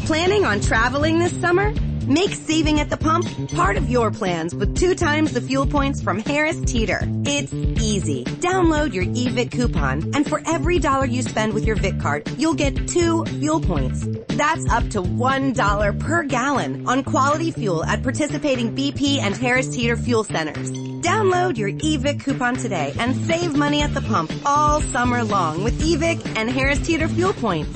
Planning on traveling this summer? Make saving at the pump part of your plans with 2 times the fuel points from Harris Teeter. It's easy. Download your eVic coupon, and for every $1 you spend with your Vic card, you'll get 2 fuel points. That's up to $1 per gallon on quality fuel at participating BP and Harris Teeter fuel centers. Download your eVic coupon today and save money at the pump all summer long with eVic and Harris Teeter fuel points.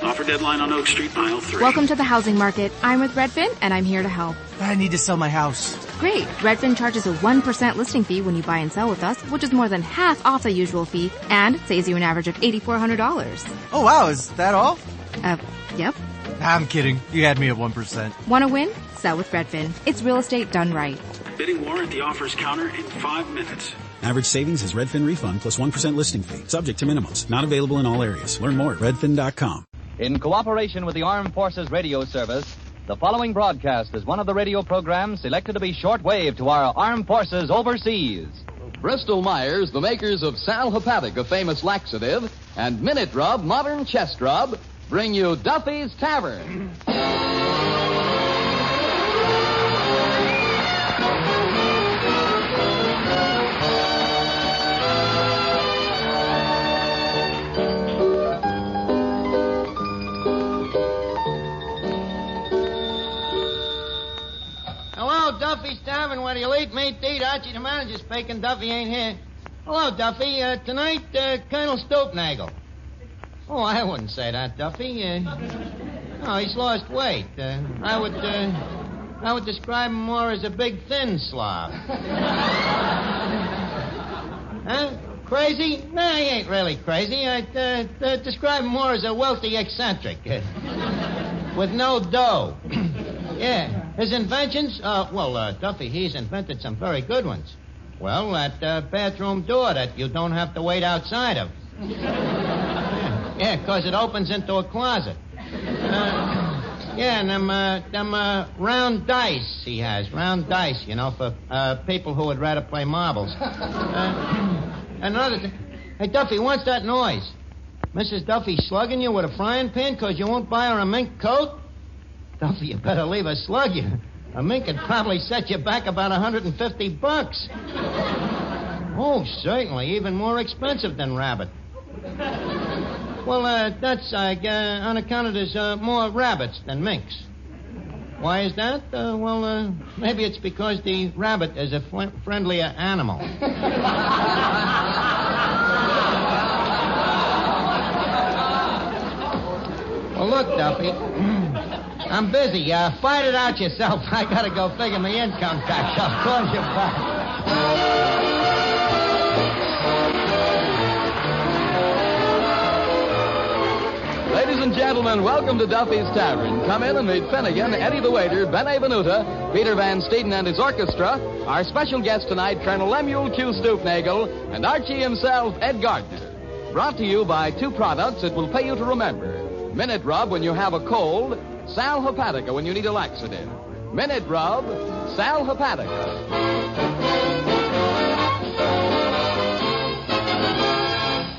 Offer deadline on Oak Street, mile 3. Welcome to the housing market. I'm with Redfin, and I'm here to help. I need to sell my house. Great. Redfin charges a 1% listing fee when you buy and sell with us, which is more than half off the usual fee, and saves you an average of $8,400. Oh, wow. Is that all? Yep. I'm kidding. You had me at 1%. Want to win? Sell with Redfin. It's real estate done right. Bidding war at the offers counter in 5 minutes. Average savings is Redfin refund plus 1% listing fee. Subject to minimums. Not available in all areas. Learn more at redfin.com. In cooperation with the Armed Forces Radio Service, the following broadcast is one of the radio programs selected to be shortwave to our armed forces overseas. Bristol-Myers, the makers of Sal Hepatic, a famous laxative, and Minute Rub, modern chest rub, bring you Duffy's Tavern. Duffy's Tavern, where you'll eat meat to eat. Archie, the manager, speaking. Duffy ain't here. Hello, Duffy. Tonight, Colonel Stoopnagle. Oh, I wouldn't say that, Duffy. No, he's lost weight. I would describe him more as a big, thin slob. Huh? Crazy? No, he ain't really crazy. I'd describe him more as a wealthy eccentric. With no dough. Yeah. His inventions? Duffy, he's invented some very good ones. Well, that bathroom door that you don't have to wait outside of. Yeah, 'cause it opens into a closet. And them round dice he has. Round dice, you know, for people who would rather play marbles. Another thing. Hey, Duffy, what's that noise? Mrs. Duffy slugging you with a frying pan 'cause you won't buy her a mink coat? Duffy, you better leave her slug you. A mink could probably set you back about $150. Oh, certainly. Even more expensive than rabbit. Well, that's on account of there's more rabbits than minks. Why is that? Maybe it's because the rabbit is a friendlier animal. Well, look, Duffy. I'm busy. Fight it out yourself. I gotta go figure my income tax. I'll call you back. Ladies and gentlemen, welcome to Duffy's Tavern. Come in and meet Finnegan, Eddie the waiter, Ben Venuta, Peter Van Steeden and his orchestra, our special guest tonight, Colonel Lemuel Q. Stoopnagle, and Archie himself, Ed Gardner. Brought to you by 2 products it will pay you to remember. Minute Rub when you have a cold, Sal Hepatica when you need a laxative. Minute Rub, Sal Hepatica.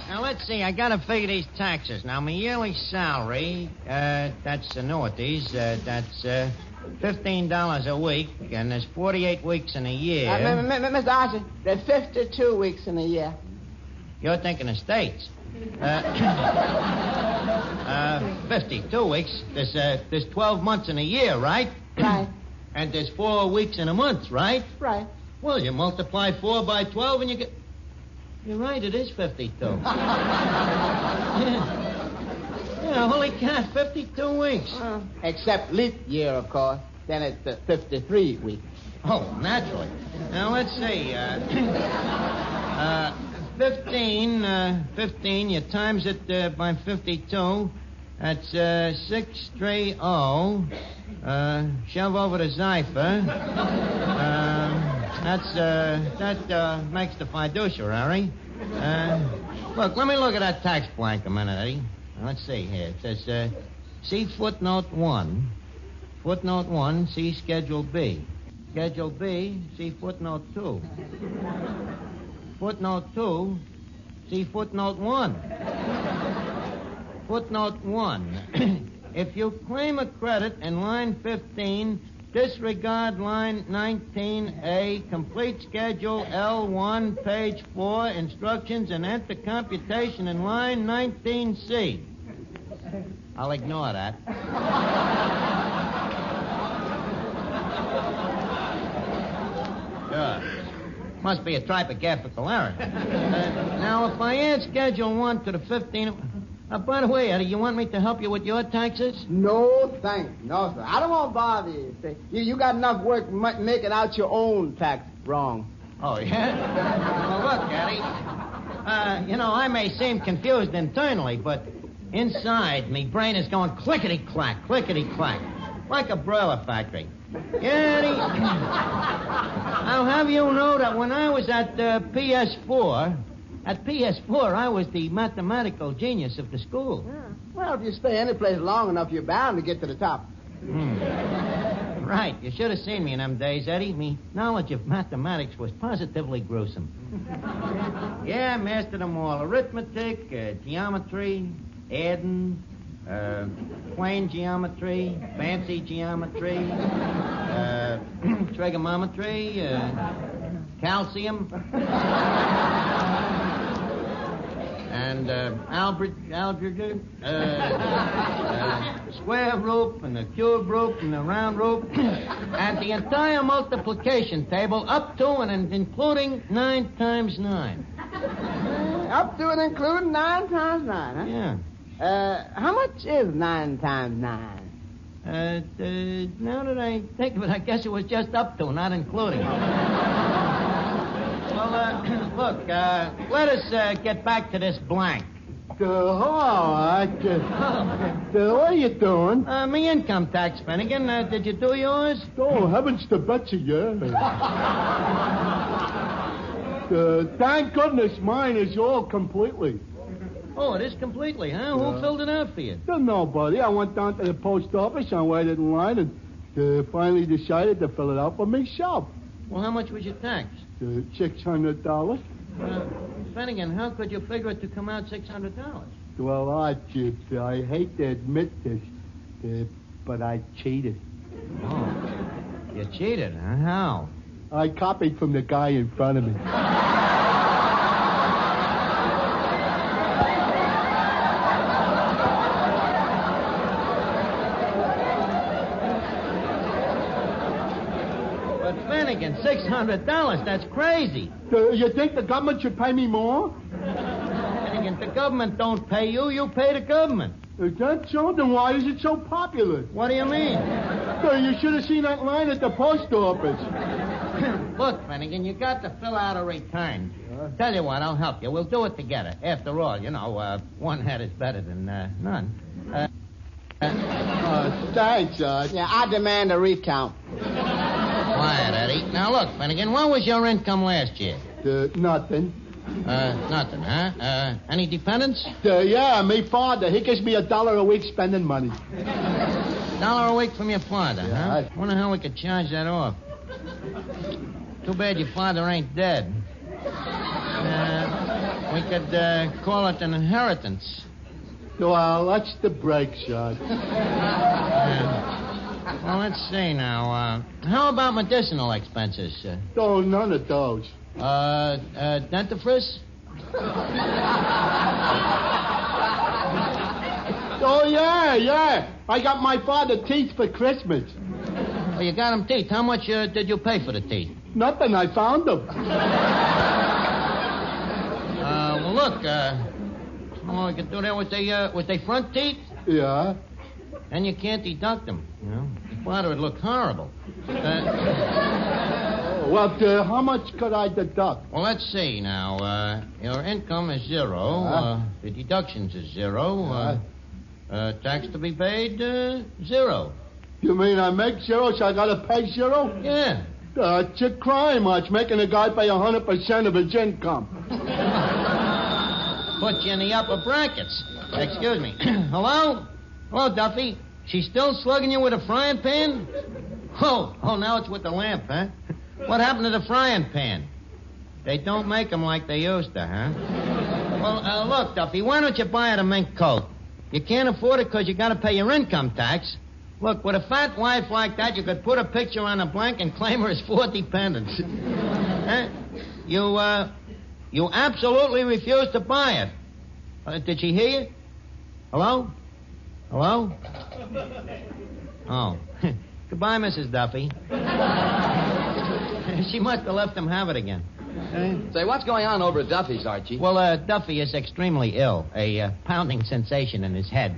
Now, let's see. I gotta figure these taxes. Now, my yearly salary, that's annuities, that's $15 a week, and there's 48 weeks in a year. Mr. Archie, there's 52 weeks in a year. You're thinking of states. 52 weeks. There's 12 months in a year, right? Right. And there's 4 weeks in a month, right? Right. Well, you multiply 4 by 12 and you get... You're right, it is 52. Yeah, holy cat, 52 weeks. Except leap year, of course. Then it's 53 weeks. Oh, naturally. Now, let's see. 15, you times it by 52. That's 630. Shove over the cipher. That makes the fiduciary. Look, let me look at that tax blank a minute, Eddie. Now, let's see here. It says, see footnote 1. Footnote 1, see Schedule B. Schedule B, see footnote 2. Footnote 2, see footnote 1. Footnote 1. if you claim a credit in line 15, disregard line 19A, complete schedule L1, page 4, instructions, and enter computation in line 19C. I'll ignore that. Sure. Must be a typographical error. Now, if I add Schedule 1 to the 15... by the way, Eddie, you want me to help you with your taxes? No, thanks. No, sir. I don't want to bother you. You got enough work making out your own tax wrong. Oh, yeah? Well, look, Eddie. I may seem confused internally, but inside, me brain is going clickety-clack, clickety-clack, like a broiler factory. Yeah, Eddie. I'll have you know that when I was at PS4, I was the mathematical genius of the school. Yeah. Well, if you stay any place long enough, you're bound to get to the top. Right. You should have seen me in them days, Eddie. Me knowledge of mathematics was positively gruesome. Yeah, mastered them all. Arithmetic, geometry, adding, plane geometry, fancy geometry, trigonometry, calcium, and algebra, square root, and the cube root, and the round root, and the entire multiplication table up to and including 9 times 9. Up to and including 9 times 9, huh? Yeah. How much is 9 times 9? Now that I think of it, I guess it was just up to, not including. Well, look, let us get back to this blank. What are you doing? Me income tax, Finnegan. Did you do yours? Oh, heavens to Betsy, yeah. Thank goodness mine is all completely. Oh, it is completely, huh? Who filled it out for you? Nobody. I went down to the post office and waited in line and finally decided to fill it out for myself. Well, how much was your tax? $600. Finnegan, how could you figure it to come out $600? Well, Archie, I hate to admit this, but I cheated. Oh, you cheated, huh? How? I copied from the guy in front of me. $600, that's crazy. You think the government should pay me more? Finnegan, the government don't pay you, you pay the government. Is that so? Then why is it so popular? What do you mean? You should have seen that line at the post office. Look, Finnegan, you got to fill out a return. Tell you what, I'll help you. We'll do it together. After all, one head is better than none. Thanks, Yeah, I demand a recount. Quiet, Eddie. Now, look, Finnegan, what was your income last year? Nothing. Nothing, huh? Any dependents? Yeah, me father. He gives me $1 a week spending money. $1 a week from your father, huh? I wonder how we could charge that off. Too bad your father ain't dead. We could call it an inheritance. Well, that's the break shot. Well, let's see now. How about medicinal expenses? Oh, none of those. Dentifrice? Oh, yeah. I got my father teeth for Christmas. Oh, you got him teeth. How much did you pay for the teeth? Nothing. I found them. Well, look, we could do that with the front teeth? Yeah. And you can't deduct them, Your father would look horrible. Well, how much could I deduct? Well, let's see now. Your income is 0. The deductions is 0. Tax to be paid, 0. You mean I make 0, so I gotta pay 0? Yeah. It's a crime, Arch, making a guy pay 100% of his income. Put you in the upper brackets. Excuse me. Hello? Hello, Duffy. She's still slugging you with a frying pan? Oh, now it's with the lamp, huh? What happened to the frying pan? They don't make them like they used to, huh? Well, look, Duffy, why don't you buy her a mink coat? You can't afford it because you got to pay your income tax. Look, with a fat wife like that, you could put a picture on a blank and claim her as 4 dependents. You absolutely refuse to buy it. Did she hear you? Hello? Hello? Oh. Goodbye, Mrs. Duffy. She must have left him have it again. Say, what's going on over at Duffy's, Archie? Well, Duffy is extremely ill. A pounding sensation in his head.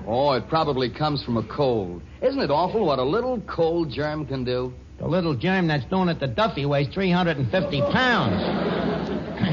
Oh, it probably comes from a cold. Isn't it awful what a little cold germ can do? The little germ that's doing it to Duffy weighs 350 pounds.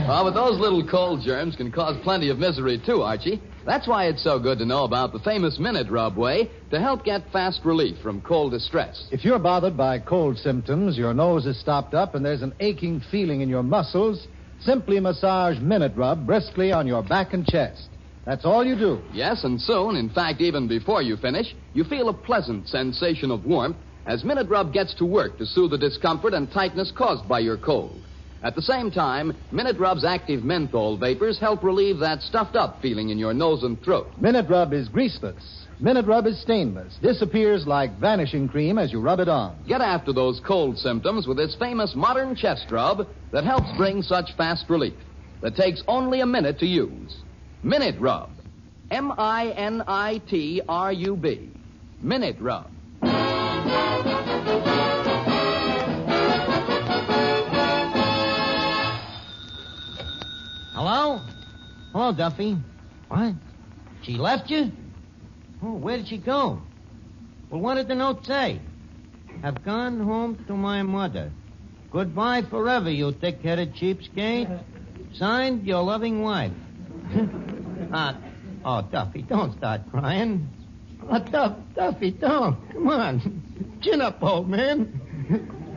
Well, but those little cold germs can cause plenty of misery, too, Archie. That's why it's so good to know about the famous Minute Rub way to help get fast relief from cold distress. If you're bothered by cold symptoms, your nose is stopped up, and there's an aching feeling in your muscles, simply massage Minute Rub briskly on your back and chest. That's all you do. Yes, and soon, in fact, even before you finish, you feel a pleasant sensation of warmth as Minute Rub gets to work to soothe the discomfort and tightness caused by your cold. At the same time, Minute Rub's active menthol vapors help relieve that stuffed-up feeling in your nose and throat. Minute Rub is greaseless. Minute Rub is stainless. Disappears like vanishing cream as you rub it on. Get after those cold symptoms with this famous modern chest rub that helps bring such fast relief. That takes only a minute to use. Minute Rub. M-I-N-I-T-R-U-B. Minute Rub. Hello? Hello, Duffy. What? She left you? Oh, where did she go? Well, what did the note say? Have gone home to my mother. Goodbye forever, you thick-headed cheapskate. Signed, your loving wife. Duffy, don't start crying. Oh, Duffy, don't. Come on. Chin up, old man.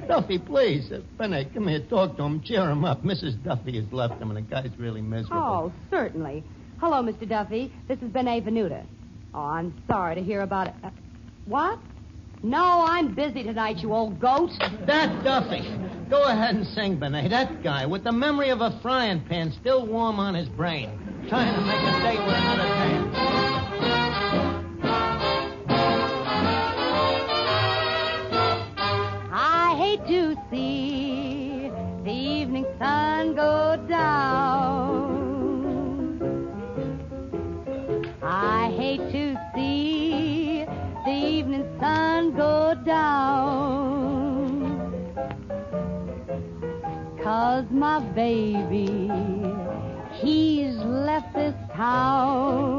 Duffy, please. Benny, come here. Talk to him. Cheer him up. Mrs. Duffy has left him, and the guy's really miserable. Oh, certainly. Hello, Mr. Duffy. This is Benevenuta. Oh, I'm sorry to hear about it. What? No, I'm busy tonight, you old goat. That Duffy. Go ahead and sing, Benet. That guy, with the memory of a frying pan still warm on his brain. Trying to make a date with another man. I hate to see the evening sun go down. I hate to see the evening sun go down. 'Cause my baby, he's left this town.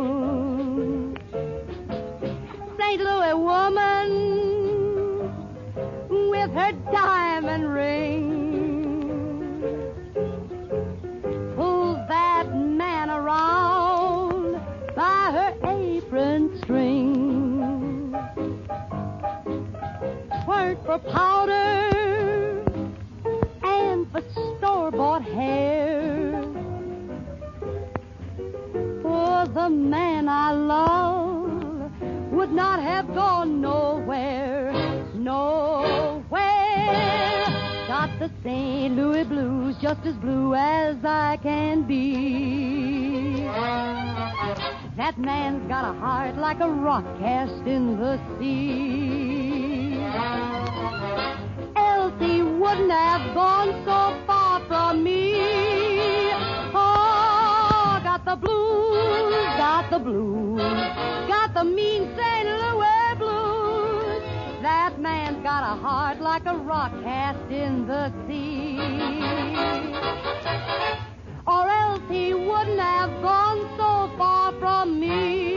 St. Louis woman with her diamond ring pulls that man around by her apron string. Twerk for powder and for store-bought hair. For the man I love would not have gone nowhere, nowhere. Got the St. Louis blues, just as blue as I can be. That man's got a heart like a rock cast in the sea. Else he wouldn't have gone so far from me. Oh, got the blues, got the blues, got the mean St. Louis blues. That man's got a heart like a rock cast in the sea. Or else he wouldn't have gone so far from me.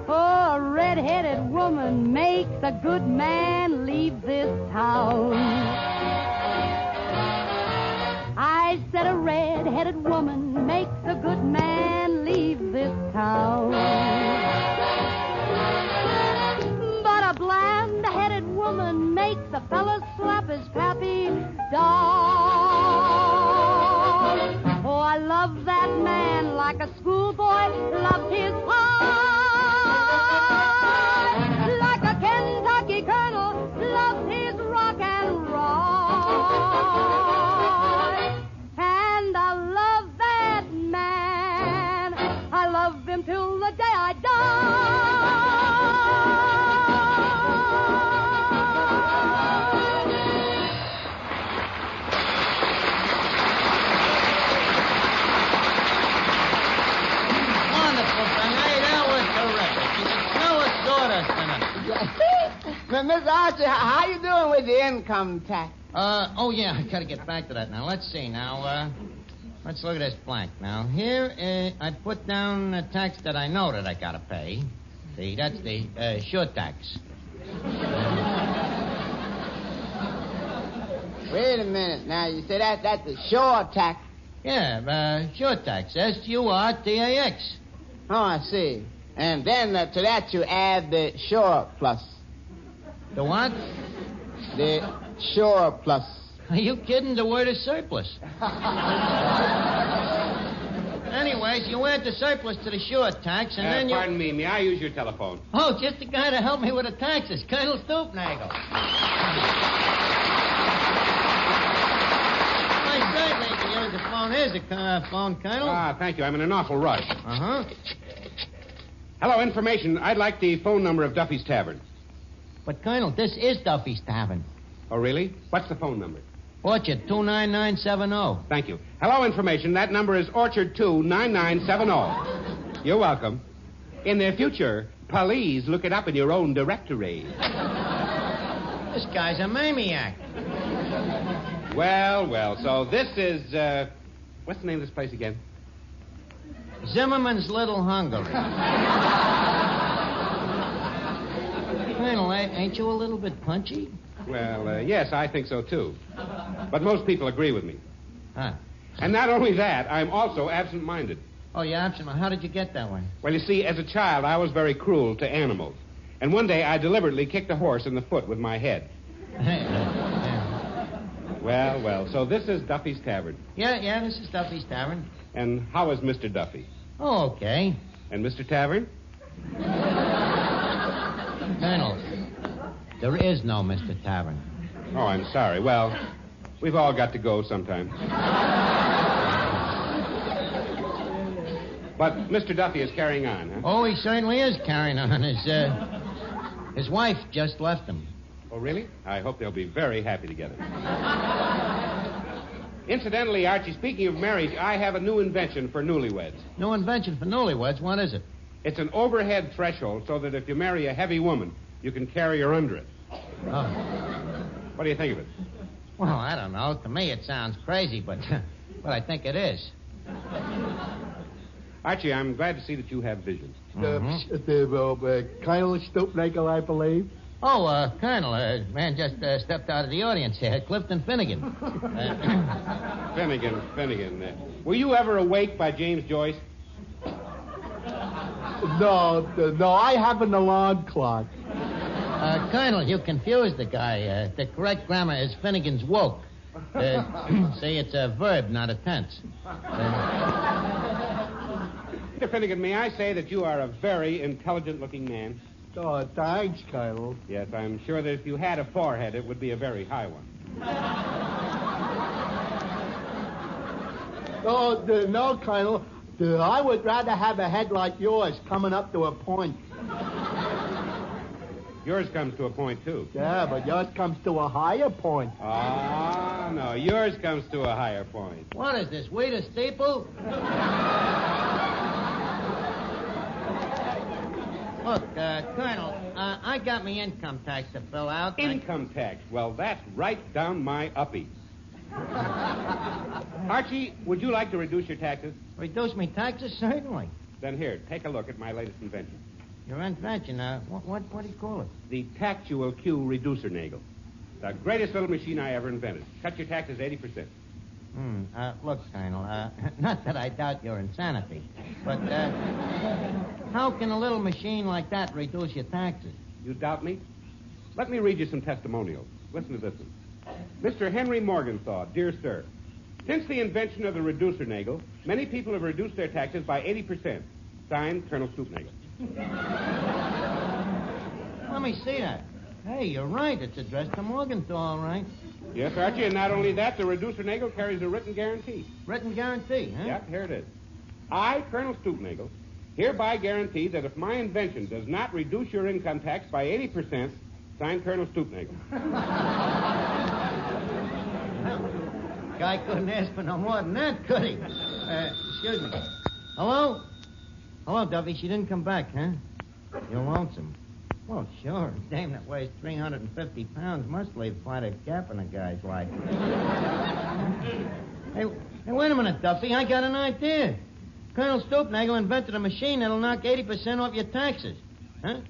Oh, a red-headed woman makes a good man leave this town. I said a red-headed woman makes a good man leave this town. But a bland-headed woman makes a fella slap his pappy dog. Oh, I love that man like a schoolboy loves his pie. Like a Kentucky colonel loves his rock and roll. And I love that Mr. Archie, how you doing with the income tax? Oh, yeah, I gotta get back to that now. Let's see now. Let's look at this blank. Now, here, I put down a tax that I know that I gotta pay. See, that's the sure tax. Wait a minute now. You say that's the sure tax? Yeah, sure tax. SURTAX. Oh, I see. And then to that you add the sure plus. The what? The sure plus. Are you kidding? The word is surplus. Anyways, you add the surplus to the sure tax, and then you... Pardon me. May I use your telephone? Oh, just the guy to help me with the taxes, Colonel Stoopnagle. I certainly can use the phone. Here's the phone, Colonel. Thank you. I'm in an awful rush. Uh-huh. Hello, information. I'd like the phone number of Duffy's Tavern. But, Colonel, this is Duffy's Tavern. Oh, really? What's the phone number? Orchard 29970. Thank you. Hello, information. That number is Orchard 29970. You're welcome. In the future, please look it up in your own directory. This guy's a maniac. Well, so this is, what's the name of this place again? Zimmerman's Little Hungary. Colonel, ain't you a little bit punchy? Well, yes, I think so, too. But most people agree with me. Huh. And not only that, I'm also absent-minded. Oh, you're absent-minded. How did you get that way? Well, you see, as a child, I was very cruel to animals. And one day, I deliberately kicked a horse in the foot with my head. Well, so this is Duffy's Tavern. Yeah, this is Duffy's Tavern. And how is Mr. Duffy? Oh, okay. And Mr. Tavern? Colonel, there is no Mr. Tavern. Oh, I'm sorry. Well, we've all got to go sometime. But Mr. Duffy is carrying on, huh? Oh, he certainly is carrying on. His wife just left him. Oh, really? I hope they'll be very happy together. Incidentally, Archie, speaking of marriage, I have a new invention for newlyweds. New invention for newlyweds? What is it? It's an overhead threshold so that if you marry a heavy woman, you can carry her under it. Oh. What do you think of it? Well, I don't know. To me, it sounds crazy, but I think it is. Archie, I'm glad to see that you have vision. Colonel Stoopnagle, I believe. Oh, Colonel, man just stepped out of the audience here. Clifton Finnegan. Finnegan. Were you ever awake by James Joyce? No, I have an alarm clock. Colonel, you confused the guy. The correct grammar is Finnegan's woke. See, it's a verb, not a tense. Mr. Finnegan, may I say that you are a very intelligent-looking man? Oh, thanks, Colonel. Yes, I'm sure that if you had a forehead, it would be a very high one. Oh, no, Colonel. I would rather have a head like yours coming up to a point. Yours comes to a point, too. Yeah, but yours comes to a higher point. Ah, no. Yours comes to a higher point. What is this, wait a staple? Look, Colonel, I got me income tax to fill out. Income tax? Well, that's right down my uppie. Archie, would you like to reduce your taxes? Reduce me taxes? Certainly. Then here, take a look at my latest invention. Your invention? What do you call it? The Tactual Q Reducer Nagle. The greatest little machine I ever invented. Cut your taxes 80%. Look, Colonel, not that I doubt your insanity, but how can a little machine like that reduce your taxes? You doubt me? Let me read you some testimonials. Listen to this one. Mr. Henry Morgenthau, dear sir, since the invention of the reducer nagle, many people have reduced their taxes by 80%. Signed, Colonel Stoopnagle. Let me see that. Hey, you're right. It's addressed to Morgenthau, all right. Yes, Archie, and not only that, the reducer nagle carries a written guarantee. Written guarantee, huh? Yep, here it is. I, Colonel Stoopnagle, hereby guarantee that if my invention does not reduce your income tax by 80%, signed, Colonel Stoopnagle. Guy couldn't ask for no more than that, could he? Excuse me. Hello? Hello, Duffy. She didn't come back, huh? You're lonesome. Well, sure. A dame that weighs 350 pounds must leave quite a gap in a guy's life. Hey, wait a minute, Duffy. I got an idea. Colonel Stoopnagle invented a machine that'll knock 80% off your taxes. Huh?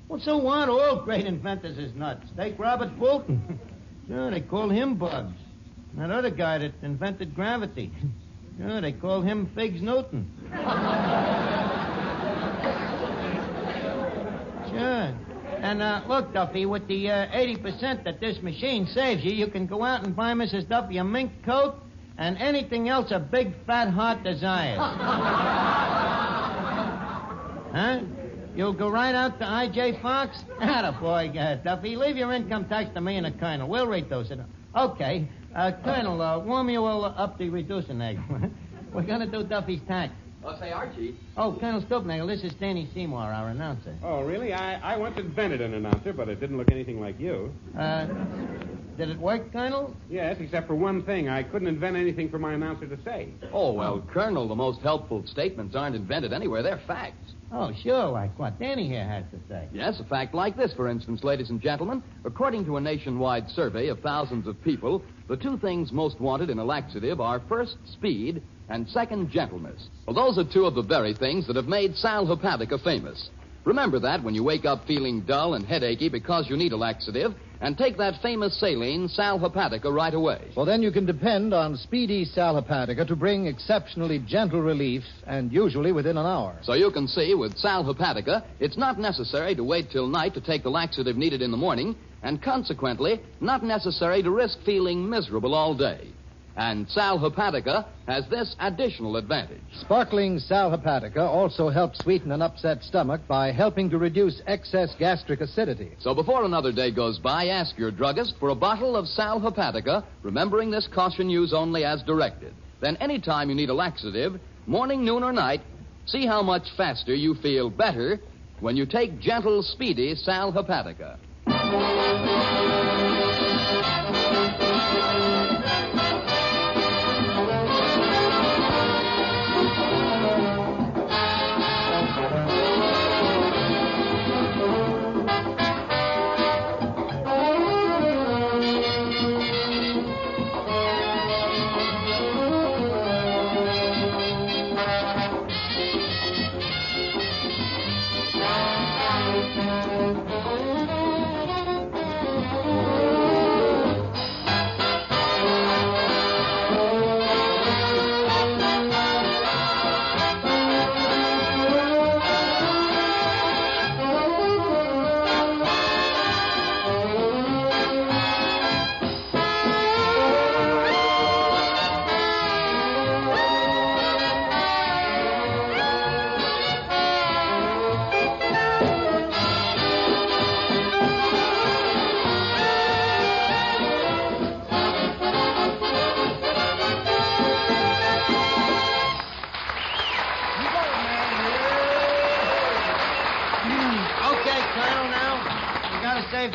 Well, so what? All great inventors is nuts. Take Robert Fulton. Sure, they call him Bugs. That other guy that invented gravity. Sure, they call him Figs Newton. Sure. And look, Duffy, with the 80% that this machine saves you, you can go out and buy Mrs. Duffy a mink coat and anything else a big fat heart desires. Huh? You'll go right out to I.J. Fox? Attaboy, Duffy. Leave your income tax to me and the Colonel. We'll reduce it. Okay. Colonel, warm you all up the reducing egg. We're going to do Duffy's tax. Oh, say, Archie. Oh, Colonel Stoopnagle, this is Danny Seymour, our announcer. Oh, really? I once invented an announcer, but it didn't look anything like you. Did it work, Colonel? Yes, except for one thing. I couldn't invent anything for my announcer to say. Oh, well, Colonel, the most helpful statements aren't invented anywhere. They're facts. Oh, sure, like what Danny here has to say. Yes, a fact like this, for instance, ladies and gentlemen. According to a nationwide survey of thousands of people, the two things most wanted in a laxative are first, speed, and second, gentleness. Well, those are two of the very things that have made Sal Hepatica famous. Remember that when you wake up feeling dull and headachy because you need a laxative, and take that famous saline, Sal Hepatica, right away. Well, then you can depend on speedy Sal Hepatica to bring exceptionally gentle relief, and usually within an hour. So you can see, with Sal Hepatica, it's not necessary to wait till night to take the laxative needed in the morning, and consequently, not necessary to risk feeling miserable all day. And Sal Hepatica has this additional advantage. Sparkling Sal Hepatica also helps sweeten an upset stomach by helping to reduce excess gastric acidity. So before another day goes by, ask your druggist for a bottle of Sal Hepatica, remembering this caution use only as directed. Then any time you need a laxative, morning, noon, or night, see how much faster you feel better when you take gentle, speedy Sal Hepatica.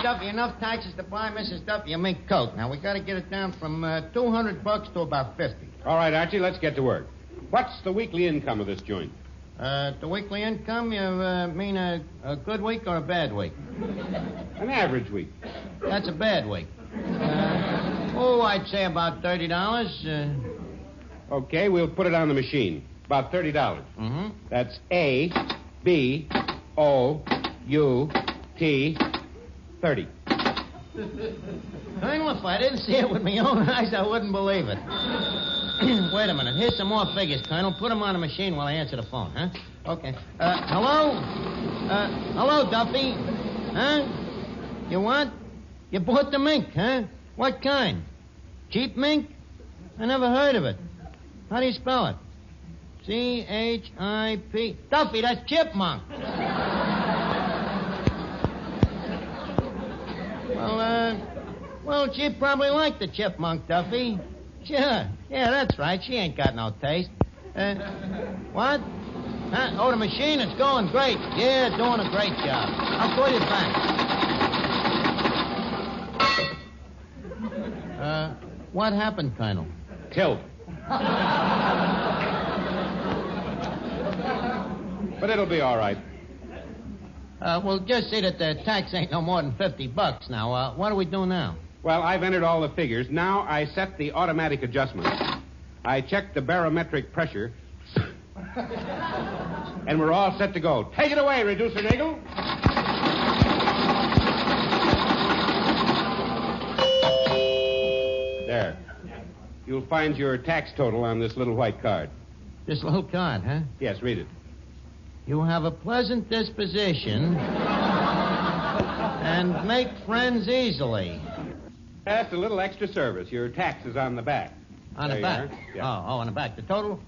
Duffy enough taxes to buy Mrs. Duffy a mink coat. Now, we got to get it down from $200 to about $50. All right, Archie, let's get to work. What's the weekly income of this joint? The weekly income, you mean a good week or a bad week? An average week. That's a bad week. I'd say about $30. Okay, we'll put it on the machine. About $30. Mm-hmm. That's A, B, O, U, T, 30. Colonel, if I didn't see it with my own eyes, I wouldn't believe it. Wait a minute. Here's some more figures, Colonel. Put them on the machine while I answer the phone, huh? Okay. Hello? Hello, Duffy? Huh? You what? You bought the mink, huh? What kind? Cheap mink? I never heard of it. How do you spell it? C-H-I-P. Duffy, that's chipmunk. Well, she probably liked the chipmunk, Duffy. Sure. Yeah, that's right. She ain't got no taste. What? Oh, the machine is going great. Yeah, doing a great job. I'll call you back. What happened, Colonel? Tilt. But it'll be all right. We'll just see that the tax ain't no more than $50 now. What do we do now? Well, I've entered all the figures. Now I set the automatic adjustment. I checked the barometric pressure. And we're all set to go. Take it away, Reducer Nagel. There. You'll find your tax total on this little white card. This little card, huh? Yes, read it. You have a pleasant disposition and make friends easily. That's a little extra service. Your tax is on the back. On there the back? Yeah. On the back. The total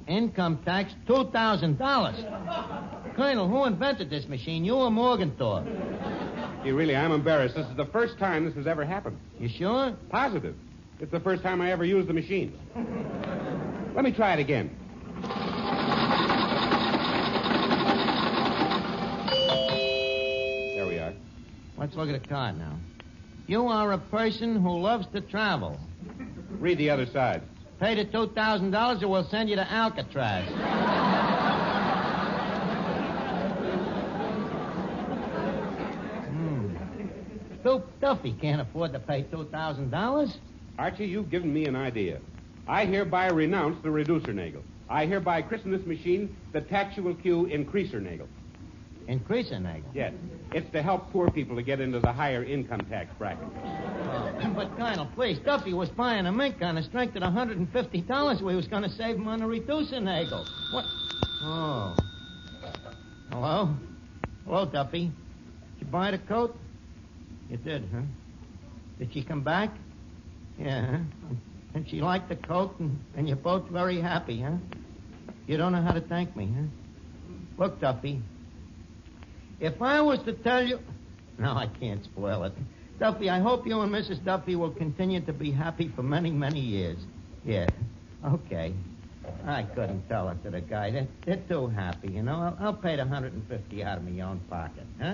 income tax, $2,000. Colonel, who invented this machine, you or Morgenthau? Gee, really, I'm embarrassed. This is the first time this has ever happened. You sure? Positive. It's the first time I ever used the machine. Let me try it again. There we are. Let's look at the card now. You are a person who loves to travel. Read the other side. Pay the $2,000 or we'll send you to Alcatraz. Duffy can't afford to pay $2,000. Archie, you've given me an idea. I hereby renounce the Reducer Nagel. I hereby christen this machine the Tactual Q Increaser Nagel. Increaser Nagel? Yes. It's to help poor people to get into the higher income tax bracket. But, Colonel, please, Duffy was buying a mink on the strength of $150 we was going to save him on the Reducer Nagel. What? Oh. Hello? Hello, Duffy. Did you buy the coat? You did, huh? Did she come back? Yeah, huh? And she liked the coat, and you're both very happy, huh? You don't know how to thank me, huh? Look, Duffy, if I was to tell you... No, I can't spoil it. Duffy, I hope you and Mrs. Duffy will continue to be happy for many, many years. Yeah, okay. I couldn't tell it to the guy. They're too happy, you know. I'll pay the $150 out of my own pocket, huh?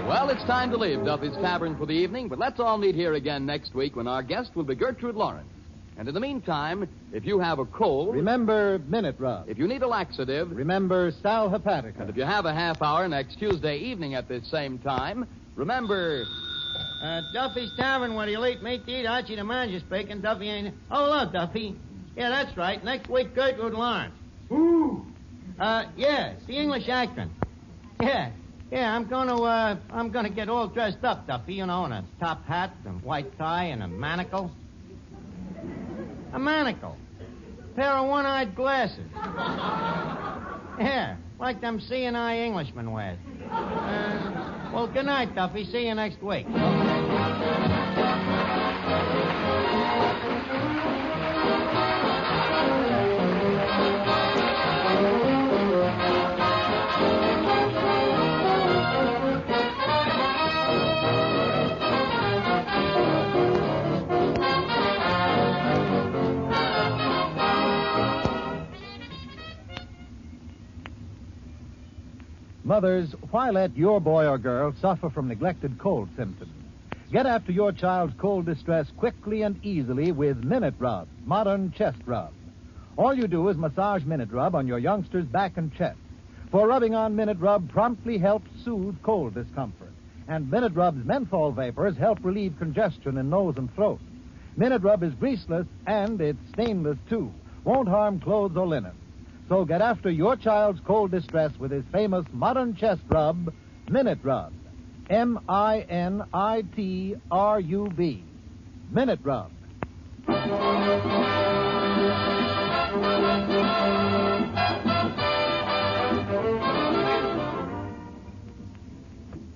Well, it's time to leave Duffy's Tavern for the evening, but let's all meet here again next week when our guest will be Gertrude Lawrence. And in the meantime, if you have a cold... Remember Minute Rub. If you need a laxative... Remember Sal Hepatica. And if you have a half hour next Tuesday evening at this same time, remember... Duffy's Tavern, where you'll eat meat to eat. Archie the manager speaking. Duffy ain't... Oh, hello, Duffy. Yeah, that's right. Next week, Gertrude Lawrence. Ooh. Yeah, it's the English accent. Yeah, I'm gonna get all dressed up, Duffy, you know, in a top hat and white tie and a manacle. A manacle. Pair of one-eyed glasses. Yeah, like them seeing eye Englishmen wear. Well, good night, Duffy. See you next week. Mothers, why let your boy or girl suffer from neglected cold symptoms? Get after your child's cold distress quickly and easily with Minute Rub, modern chest rub. All you do is massage Minute Rub on your youngster's back and chest. For rubbing on Minute Rub promptly helps soothe cold discomfort. And Minute Rub's menthol vapors help relieve congestion in nose and throat. Minute Rub is greaseless and it's stainless, too. Won't harm clothes or linen. So get after your child's cold distress with his famous modern chest rub, Minute Rub. M-I-N-I-T-R-U-B. Minute Rub.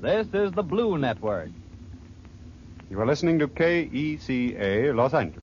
This is the Blue Network. You are listening to KECA Los Angeles.